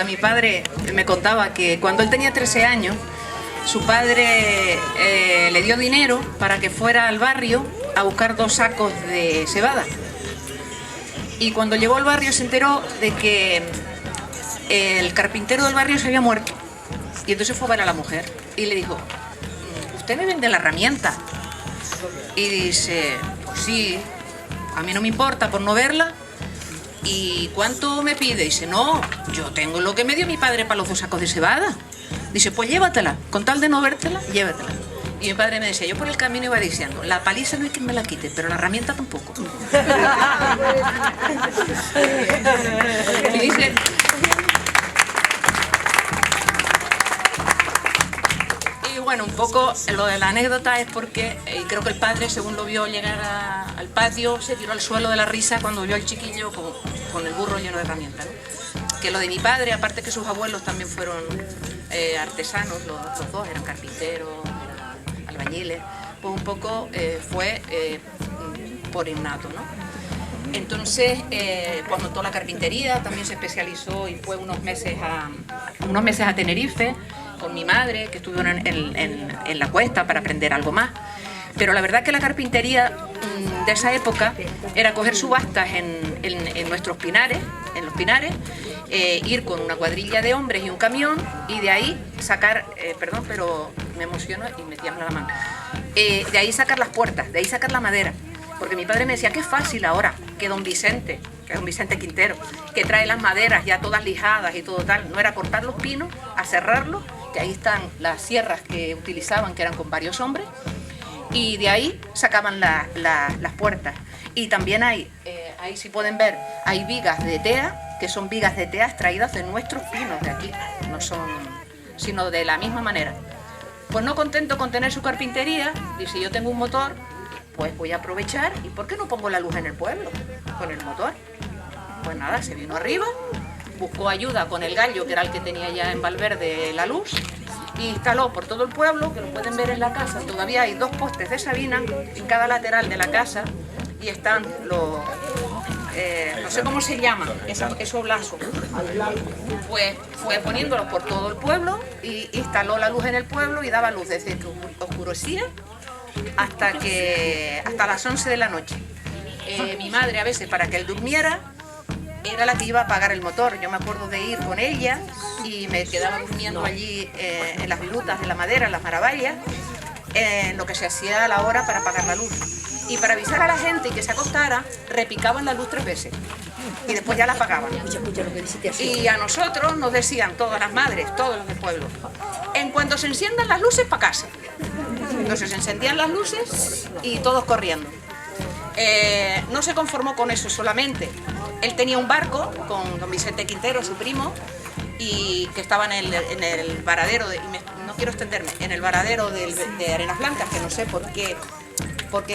Mi padre me contaba que cuando él tenía 13 años, su padre le dio dinero para que fuera al barrio a buscar 2 sacos de cebada. Y cuando llegó al barrio se enteró de que el carpintero del barrio se había muerto. Y entonces fue a ver a la mujer y le dijo: ¿usted me vende la herramienta? Y dice: pues sí, a mí no me importa por no verla. ¿Y cuánto me pide? Dice: no, yo tengo lo que me dio mi padre para los 2 sacos de cebada. Dice: pues llévatela, con tal de no vértela, llévatela. Y mi padre me decía, yo por el camino iba diciendo, la paliza no hay quien me la quite, pero la herramienta tampoco. Y dice... Y bueno, un poco lo de la anécdota es porque creo que el padre, según lo vio llegar al patio, se tiró al suelo de la risa cuando vio al chiquillo con el burro lleno de herramientas, ¿no? Que lo de mi padre, aparte que sus abuelos también fueron artesanos, los dos eran carpinteros, eran albañiles, pues un poco fue por innato, ¿no? Entonces, pues montó la carpintería, también se especializó y fue unos meses a Tenerife con mi madre, que estuvieron en la cuesta para aprender algo más. Pero la verdad que la carpintería de esa época era coger subastas en nuestros pinares, en los pinares, ir con una cuadrilla de hombres y un camión y de ahí sacar, perdón, pero me emociono y me tiembla la mano, de ahí sacar las puertas, de ahí sacar la madera. Porque mi padre me decía, qué fácil ahora que don Vicente, que es don Vicente Quintero, que trae las maderas ya todas lijadas y todo tal, no era cortar los pinos, a cerrarlos, que ahí están las sierras que utilizaban, que eran con varios hombres, y de ahí sacaban las puertas. Y también hay, ahí si pueden ver, hay vigas de tea, que son vigas de tea extraídas de nuestros pinos de aquí, no son, sino de la misma manera. Pues no contento con tener su carpintería, dice, yo tengo un motor, pues voy a aprovechar, ¿y por qué no pongo la luz en el pueblo con el motor? Pues nada, se vino arriba, buscó ayuda con el gallo, que era el que tenía ya en Valverde la luz, y instaló por todo el pueblo, que lo pueden ver en la casa, todavía hay 2 postes de Sabina en cada lateral de la casa, y están los, no sé cómo se llaman, esos lazos, pues fue poniéndolos por todo el pueblo, y instaló la luz en el pueblo, y daba luz desde que oscurecía hasta las 11 de la noche. Mi madre a veces, para que él durmiera, era la que iba a apagar el motor. Yo me acuerdo de ir con ella y me quedaba durmiendo allí en las virutas de la madera, en las maravallas, en lo que se hacía a la hora para apagar la luz. Y para avisar a la gente y que se acostara, repicaban la luz 3 veces y después ya la apagaban. Y a nosotros nos decían, todas las madres, todos los del pueblo, en cuanto se enciendan las luces, para casa. Entonces se encendían las luces y todos corriendo. No se conformó con eso solamente. Él tenía un barco con don Vicente Quintero, su primo, y que estaba en el varadero, no quiero extenderme, en el varadero de Arenas Blancas, que no sé por qué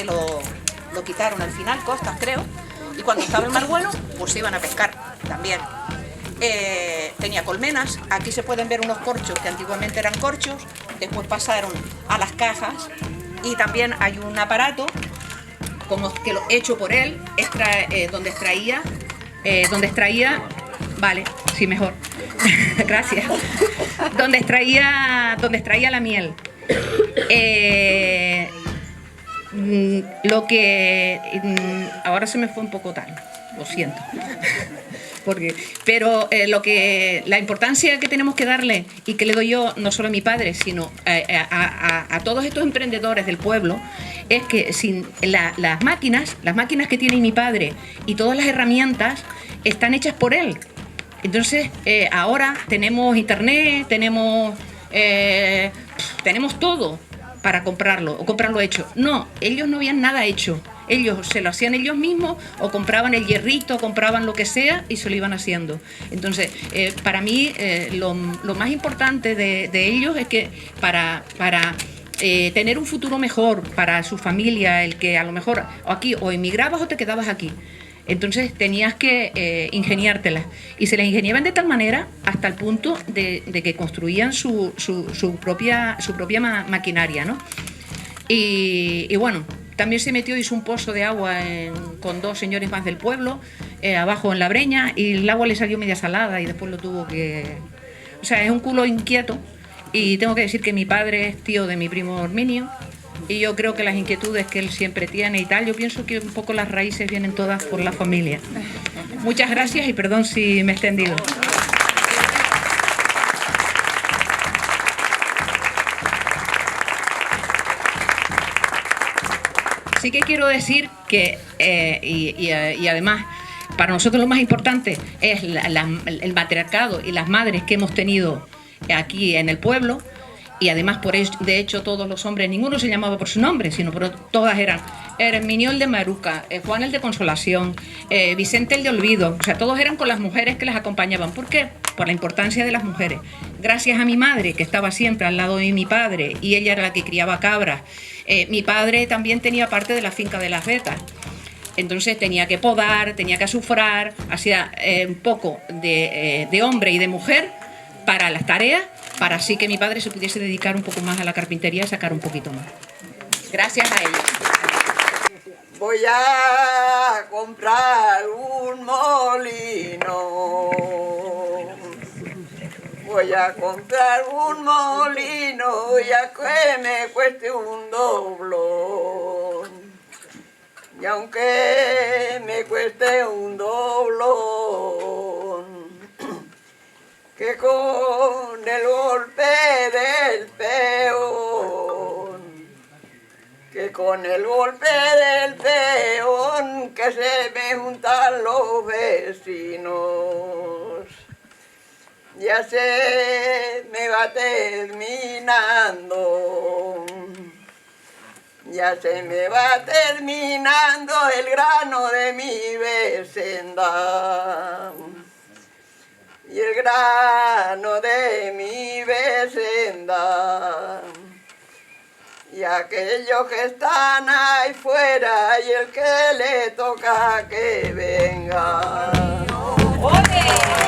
lo quitaron al final, Costas creo, y cuando estaba el mar bueno, pues se iban a pescar también. Tenía colmenas, aquí se pueden ver unos corchos que antiguamente eran corchos, después pasaron a las cajas, y también hay un aparato como que lo hecho por él, donde extraía, vale, sí, mejor, gracias, donde extraía la miel. Ahora se me fue un poco tal, lo siento. Pero la importancia que tenemos que darle y que le doy yo, no solo a mi padre, sino a todos estos emprendedores del pueblo, es que sin las máquinas que tiene mi padre y todas las herramientas están hechas por él. Entonces ahora tenemos internet, tenemos todo para comprarlo o comprarlo hecho. No, ellos no habían nada hecho. Ellos se lo hacían ellos mismos o compraban el hierrito, compraban lo que sea y se lo iban haciendo. Entonces, para mí, lo más importante de ellos es que para tener un futuro mejor para su familia, el que a lo mejor aquí o emigrabas o te quedabas aquí. Entonces tenías que ingeniártelas. Y se las ingeniaban de tal manera hasta el punto de que construían su propia maquinaria, ¿no? Y bueno, también se metió, hizo un pozo de agua con 2 señores más del pueblo, abajo en la Breña, y el agua le salió media salada y después lo tuvo que... O sea, es un culo inquieto, y tengo que decir que mi padre es tío de mi primo Herminio, y yo creo que las inquietudes que él siempre tiene y tal, yo pienso que un poco las raíces vienen todas por la familia. Muchas gracias y perdón si me he extendido. Sí que quiero decir que, y además, para nosotros lo más importante es el matriarcado y las madres que hemos tenido aquí en el pueblo, y además, de hecho, todos los hombres, ninguno se llamaba por su nombre, sino todas eran Herminio el de Maruca, Juan el de Consolación, Vicente el de Olvido, o sea, todos eran con las mujeres que les acompañaban. ¿Por qué? Por la importancia de las mujeres. Gracias a mi madre, que estaba siempre al lado de mi padre, y ella era la que criaba cabras. Mi padre también tenía parte de la finca de las Vetas. Entonces tenía que podar, tenía que azufrar, hacía un poco de hombre y de mujer para las tareas, para así que mi padre se pudiese dedicar un poco más a la carpintería y sacar un poquito más. Gracias a ella. Voy a comprar un molino. Voy a comprar un molino ya que me cueste un doblón. Y aunque me cueste un doblón, que con el golpe del peón, que con el golpe del peón, que se me juntan los vecinos, ya se me va terminando, ya se me va terminando el grano de mi vecindad. Y el grano de mi vecindad, y aquellos que están ahí fuera, y el que le toca que venga. ¡Ole!